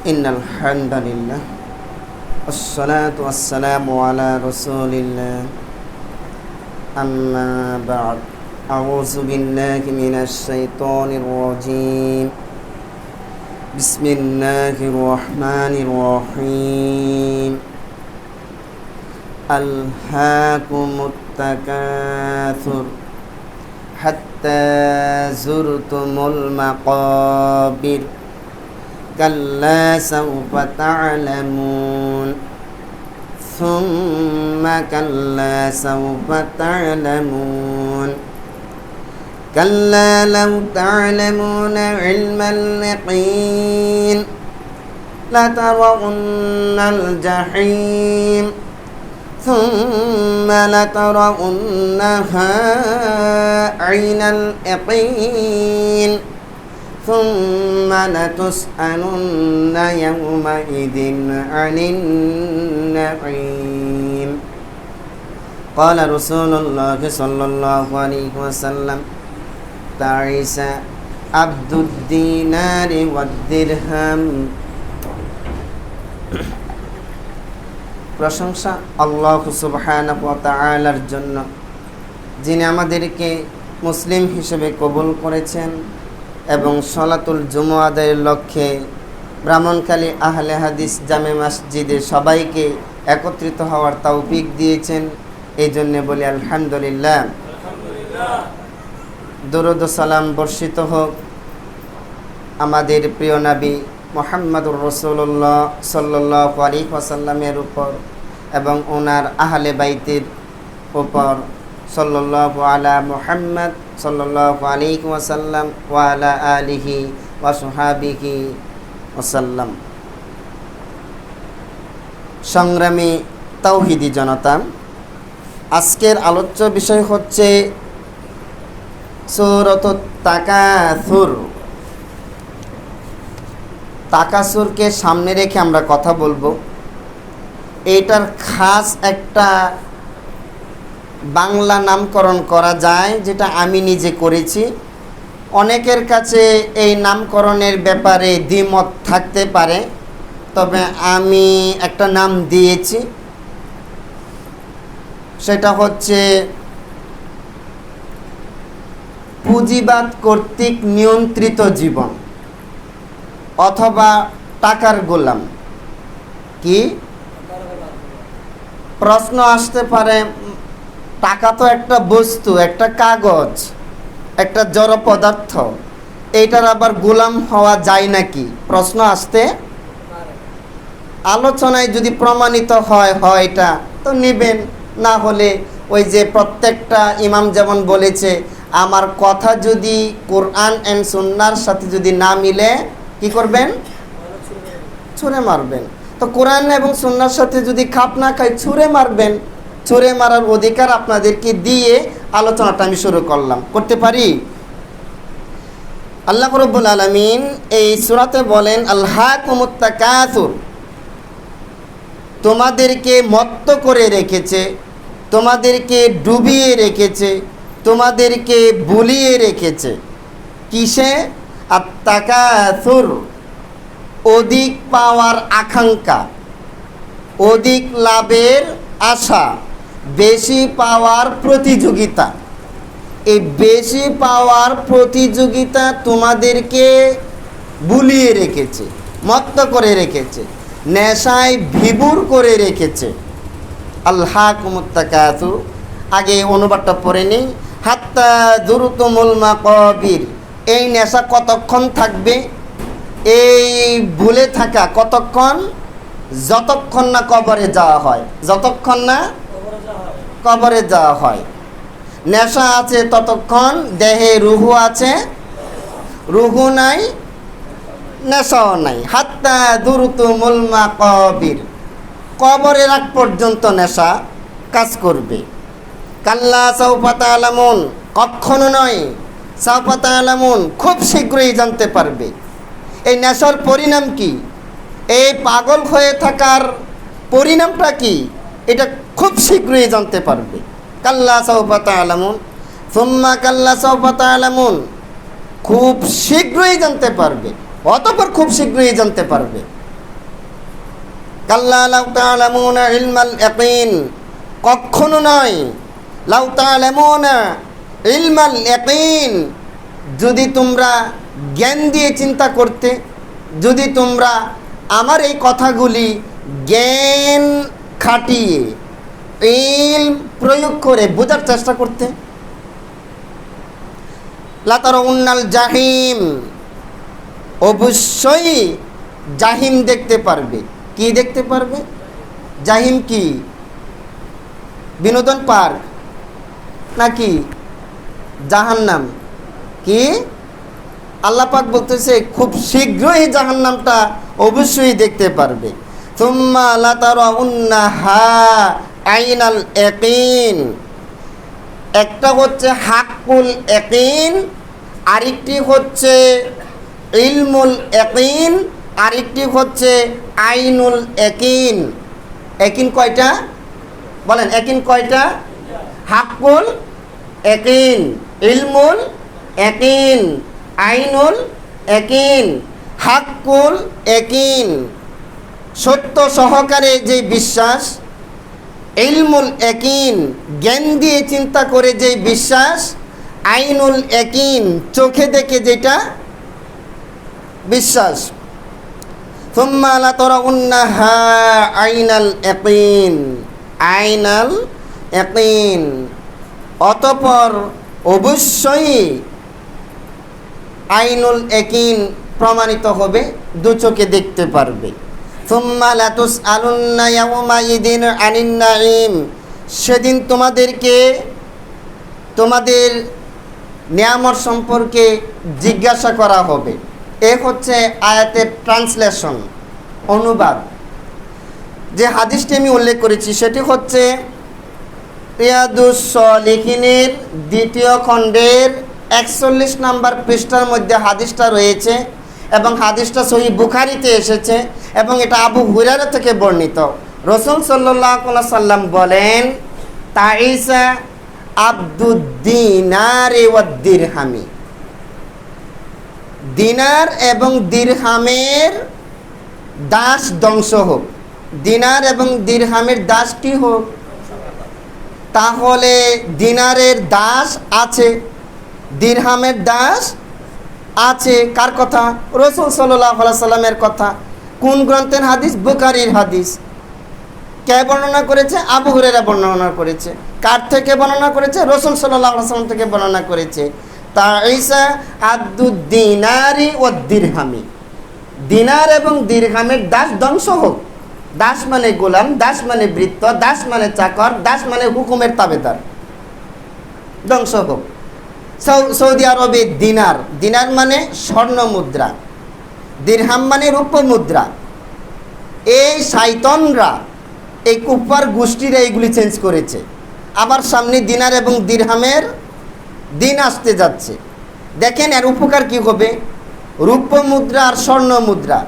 إن الحمد لله والصلاة والسلام على رسول الله أما بعد أعوذ بالله من الشيطان الرجيم بسم الله الرحمن الرحيم ألهاكم التكاثر حتى زرتم المقابر كلا سوف تعلمون ثم كلا سوف تعلمون كلا لو تعلمون علم اليقين لترون الجحيم ثم لترونها عين اليقين ثم لتسألن يومئذ عن النعيم قال رسول الله صلى الله عليه وسلم تعس عبد الدينار والدرهم প্রশংসা আল্লাহ সুবহানাহু ওয়া তাআলার জন্য, যিনি আমাদেরকে মুসলিম হিসেবে কবুল করেছেন এবং সলাতুল জুমা আদায়ের লক্ষ্যে ব্রাহ্মণখালী আহলে হাদিস জামে মসজিদে সবাইকে একত্রিত হওয়ার তৌফিক দিয়েছেন। এই জন্য বলি আলহামদুলিল্লাহ। দরুদ ও সালাম বর্ষিত হোক আমাদের প্রিয় নবী মুহাম্মদুর রাসূলুল্লাহ সাল্লাল্লাহু আলাইহি ওয়াসাল্লামের উপর এবং ওনার আহলে বাইতের উপর। সাল্লাল্লাহু আলা মুহাম্মদ সাল্লাল্লাহু আলাইহি ওয়াসাল্লাম ওয়া আলা আলিহি ওয়া সাহবিহি ওয়াসাল্লাম। সংগ্রামী তাওহীদি জনতা, আজকের আলোচ্য বিষয় হচ্ছে সূরাতুত তাকাসুর। তাকাসুরকে সামনে রেখে আমরা কথা বলবো। এইটার খাস একটা বাংলা নামকরণ করা যায়, যেটা আমি নিজে করেছি। অনেকের কাছে এই নামকরণের ব্যাপারে দ্বিমত থাকতে পারে, তবে আমি একটা নাম দিয়েছি, সেটা হচ্ছে পুঁজিবাদ কর্তৃক নিয়ন্ত্রিত জীবন অথবা টাকার গোলাম। কি প্রশ্ন আসতে পারে, টাকা তো একটা বস্তু, একটা কাগজ, একটা জড় পদার্থ, এইটার আবার গোলাম হওয়া যায় নাকি? প্রশ্ন আসতে আলোচনায় যদি প্রমাণিত হয় এটা তো নেবেন, না হলে ওই যে প্রত্যেকটা ইমাম যেমন বলেছে, আমার কথা যদি কোরআন এন্ড সুন্নাহর সাথে যদি না মিলে কি করবেন? ছুঁড়ে মারবেন। তো কোরআন এবং সুন্নাহর সাথে যদি খাপ না খায় ছুঁড়ে মারবেন। ছুঁড়ে মারার অধিকার আপনাদেরকে দিয়ে আলোচনাটা আমি শুরু করতে পারি। আল্লাহ রাব্বুল আলামিন এই সূরাতে বলেন, আলহাকুমুত তাকাসুর, তোমাদেরকে মত্ত করে রেখেছে, তোমাদেরকে ডুবিয়ে রেখেছে, তোমাদেরকে বুলিয়ে রেখেছে। কিসে? আত-তাকাসুর, অধিক পাওয়ার আকাঙ্ক্ষা, অধিক লাভের আশা, বেশি পাওয়ার প্রতিযোগিতা। এই বেশি পাওয়ার প্রতিযোগিতা তোমাদেরকে বুলিয়ে রেখেছে, মত্ত করে রেখেছে, নেশায় বিভোর করে রেখেছে। আলহাকুমুত তাকাসুর, আগে অনুবাদটা পড়ে নিই। হাত্তা যুরতুমুল মাকাবির, এই নেশা কতক্ষণ থাকবে? এই ভুলে থাকা কতক্ষণ? যতক্ষণ না কবরে যাওয়া হয়, যতক্ষণ না কবরে যাওয়া হয়। নেশা আছে ততক্ষণ, দেহে রুহু আছে, রুহু নাই, নেশাও নাই। হাত্তা যুরতুমুল মাকাবির, কবরের আগ পর্যন্ত নেশা কাজ করবে। কাল্লা সাউফা তা'লামুন, কখনো নয়, সাউফা তা'লামুন, খুব শীঘ্রই জানতে পারবে। এই নেশার পরিণাম কি? এই পাগল হয়ে থাকার পরিণামটা কি? এটা খুব শীঘ্রই জানতে পারবে। কাল্লা সাউফা তা'লামুন সুম্মা কাল্লা সাউফা তা'লামুন, খুব শীঘ্রই জানতে পারবে, অতঃপর খুব শীঘ্রই জানতে পারবে। কাল্লা লাউ তা'লামুনা ইলমাল ইয়াকিন, কখনো নয়। লাউ তা'লামুনা ইলমাল ইয়াকিন, যদি তোমরা জ্ঞান দিয়ে চিন্তা করতে, যদি তোমরা আমার এই কথাগুলি জ্ঞান খাটিয়ে ইলম প্রয়োগ করে বোঝার চেষ্টা করতে, লাতারাউন্নাল জাহিম, অবশ্যই জাহিম দেখতে পারবে। কি দেখতে পারবে? জাহিম কি বিনোদন পার্ক নাকি জাহান্নাম? কি আল্লাহ পাক বলতেছে খুব শীঘ্রই জাহান্নামটা অবশ্যই দেখতে পারবে। সুম্মা লাতারাউন্নাহা আইনাল ইয়াকিন, একটা হচ্ছে হাক্কুল ইয়াকিন, আরেকটি হচ্ছে ইলমুল ইয়াকিন, আরেকটি হচ্ছে আইনুল ইয়াকিন। ইয়াকিন কয়টা বলেন? ইয়াকিন কয়টা? হাক্কুল ইয়াকিন, ইলমুল ইয়াকিন, আইনুল ইয়াকিন। হাক্কুল ইয়াকিন সত্য সহকারে যে বিশ্বাস, ইলমুল ইয়াকিন জ্ঞান দিয়ে চিন্তা করে যে বিশ্বাস, আইনুল ইয়াকিন চোখে দেখে যেটা বিশ্বাস। সুম্মা লাতারাউন্নাহা আইনাল ইয়াকিন, আইনাল ইয়াকিন, অতঃপর অবশ্যই আইনুল ইয়াকিন প্রমাণিত হবে, দু চোখে দেখতে পারবে। সুম্মা লাতুসআলুন্না ইয়াওমাইদিন আনিন নাঈম, সেদিন তোমাদেরকে তোমাদের নিয়ামত সম্পর্কে জিজ্ঞাসা করা হবে। এ হচ্ছে আয়াতের ট্রান্সলেশন, অনুবাদ। যে হাদিসটি আমি উল্লেখ করেছি সেটি হচ্ছে রিয়াদুস সলিহিনের 2য় খণ্ডের 41 নম্বর পৃষ্ঠার মধ্যে হাদিসটা রয়েছে এবং হাদিসটা সহিহ বুখারীতে এসেছে এবং এটা আবু হুরায়রা থেকে বর্ণিত। রাসূল সাল্লাল্লাহু আলাইহি সাল্লাম বলেন, তাইসা আব্দুদ দিনারি ওয়াদ দিরহামি, দিনার এবং দিরহামের দাস ধ্বংস হোক। দিনার এবং দিরহামের দাস কি হোক? তাহলে দিনারের দাস আছে, দিরহামের দাস আছে। কার কথা? রাসূল সাল্লাল্লাহু আলাইহি সাল্লামের কথা। কোন গ্রন্থের হাদিস? বুখারীর হাদিস। কে বর্ণনা করেছে? আবু হুরায়রা বর্ণনা করেছে। কার থেকে বর্ণনা করেছে? রাসূল সাল্লাল্লাহু আলাইহি সাল্লাম থেকে বর্ণনা করেছে। তাইসা আব্দুদ দিনারি ওয়াদ দিরহামি, দিনার এবং দিরহামের দাস ধ্বংস হোক। দাস মানে গোলাম, দাস মানে ভৃত্য, দাস মানে চাকর, দাস মানে হুকুমের তাবেদার, ধ্বংস হোক। সৌদি আরবে দিনার, দিনার মানে স্বর্ণ মুদ্রা, দিরহাম মানে রূপ্য মুদ্রা। এই শাইতানরা, এই কুফার গোষ্ঠীরা এইগুলি চেঞ্জ করেছে। আবার সামনে দিনার এবং দিরহামের দিন আসতে যাচ্ছে। দেখেন এর উপকার কি হবে? রূপ্য মুদ্রা আর স্বর্ণ মুদ্রা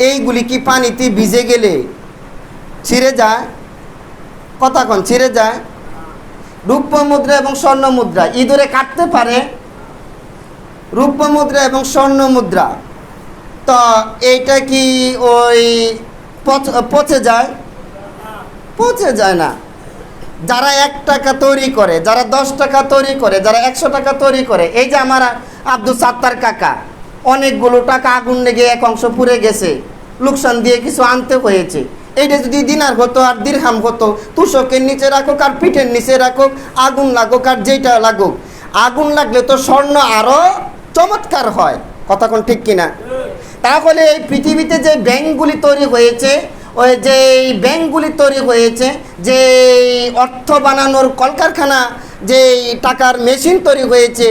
এইগুলি কি পানিতে ভিজে গেলে ছিঁড়ে যায়? কথা কোন ছিঁড়ে যায়? রূপ্য মুদ্রা এবং স্বর্ণ মুদ্রা ইঁদুরে কাটতে পারে? রূপ্য মুদ্রা এবং স্বর্ণ মুদ্রা তো এইটা কি ওই পচে যায়? পচে যায় না। যারা 1 টাকা তৈরি করে, যারা 10 টাকা তৈরি করে, যারা 100 টাকা তৈরি করে, এই যে আমার আব্দুল সাত্তার কাকা অনেকগুলো টাকা আগুন লেগে এক অংশ পুড়ে গেছে, লোকসান দিয়ে কিছু আনতে হয়েছে। এইটা যদি দিনার হতো আর দিরহাম হতো, তুষকের নিচে রাখুক আর পিঠের নিচে রাখুক, আগুন লাগুক আর যেটা লাগুক, আগুন লাগলে তো স্বর্ণ আরও চমৎকার হয়। কথা কোন ঠিক কিনা? তাহলে এই পৃথিবীতে যে ব্যাংকগুলি তৈরি হয়েছে, ওই যে ব্যাংকগুলি তৈরি হয়েছে, যে অর্থ বানানোর কলকারখানা, যে টাকার মেশিন তৈরি হয়েছে,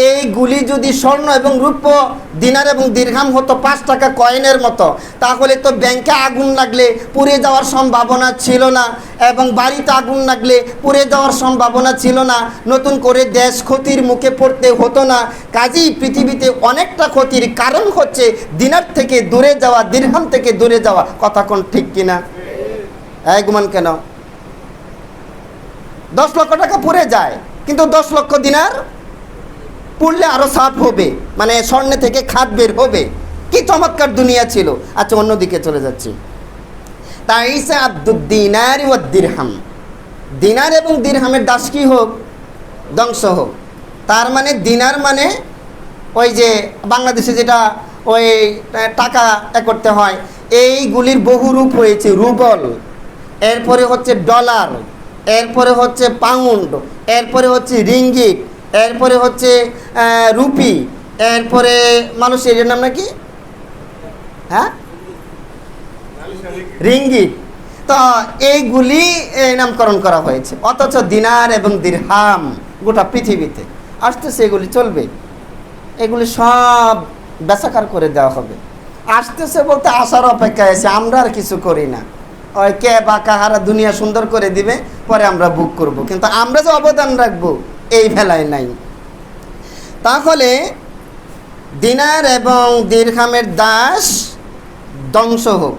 এইগুলি যদি স্বর্ণ এবং রূপ্য দিনার এবং দিরহাম হতো 5 টাকা কয়েনের মতো, তাহলে তো ব্যাংকে আগুন লাগলে পুড়ে যাওয়ার সম্ভাবনা ছিল না এবং বাড়িতে আগুন লাগলে পুড়ে যাওয়ার সম্ভাবনা ছিল না, নতুন করে দেশ ক্ষতির মুখে পড়তে হতো না। কাজেই পৃথিবীতে অনেকটা ক্ষতির কারণ হচ্ছে দিনার থেকে দূরে যাওয়া, দিরহাম থেকে দূরে যাওয়া। কথা কোন ঠিক কিনা? এই গুমান কেন? 10 লক্ষ টাকা পুড়ে যায়, কিন্তু 10 লক্ষ দিনার পুড়লে আরো সাফ হবে, মানে স্বর্ণ থেকে খাদ বের হবে। কি চমৎকার দুনিয়া ছিল। আচ্ছা, অন্যদিকে চলে যাচ্ছি। তাইসা আব্দুদ দিনার ওয়াদ দিরহাম, দিনার এবং দিরহামের দাস কি হোক, ধ্বংস হোক। তার মানে দিনার মানে ওই যে বাংলাদেশে যেটা ওই টাকা করতে হয়, এইগুলির বহু রূপ হয়েছে, রুবল, এরপরে হচ্ছে ডলার, এরপরে হচ্ছে পাউন্ড, এরপরে হচ্ছে রিঙ্গিট, এরপরে হচ্ছে রুপি, এরপরে মানুষের নাম নাকি, হ্যাঁ, রিঙ্গিট। তো এইগুলি নামকরণ করা হয়েছে, অথচ দিনার এবং দিরহাম গোটা পৃথিবীতে আসতেছে, এগুলি চলবে, এগুলি সব বেচাকার করে দেওয়া হবে। আসতেছে বলতে আসার অপেক্ষায় আছে, আমরা আর কিছু করি না, ওই কে বা কাহারা দুনিয়া সুন্দর করে দিবে, পরে আমরা বুক করব, কিন্তু আমরা যে অবদান রাখবো এই ভেলায় নাই। তাহলে দিনার এবং দিরহামের দাস ধ্বংস হোক।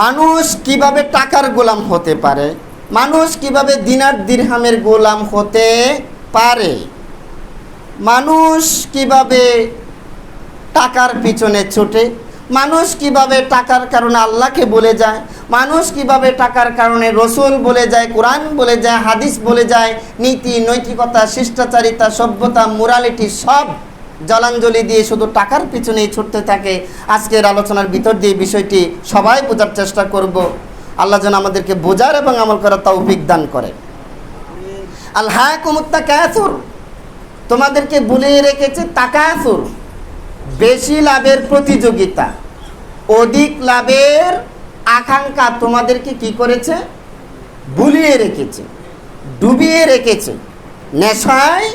মানুষ কিভাবে টাকার গোলাম হতে পারে, মানুষ কিভাবে দিনার দিরহামের গোলাম হতে পারে, মানুষ কিভাবে টাকার পিছনে ছোটে, মানুষ কিভাবে টাকার কারণে আল্লাহকে বলে যায়, মানুষ কিভাবে টাকার কারণে রসুল বলে যায়, কোরআন বলে যায়, হাদিস বলে যায়, নীতি নৈতিকতা শিষ্টাচারিতা সভ্যতা মোরালিটি সব জলাঞ্জলি দিয়ে শুধু টাকার পিছনেই ছুটতে থাকে। আজকের আলোচনার ভিতর দিয়ে বিষয়টি সবাই বোঝার চেষ্টা করব। আল্লাহ যেন আমাদেরকে বোঝার এবং আমল করার তৌফিক দান করে। আলহাকুমুত তাকাসুর, তোমাদেরকে ভুলিয়ে রেখেছে তাকাসুর, বেশি লাভের প্রতিযোগিতা, অধিক লাভের আকাঙ্ক্ষা তোমাদেরকে কি করেছে, ভুলিয়ে রেখেছে, ডুবিয়ে রেখেছে, নেশায়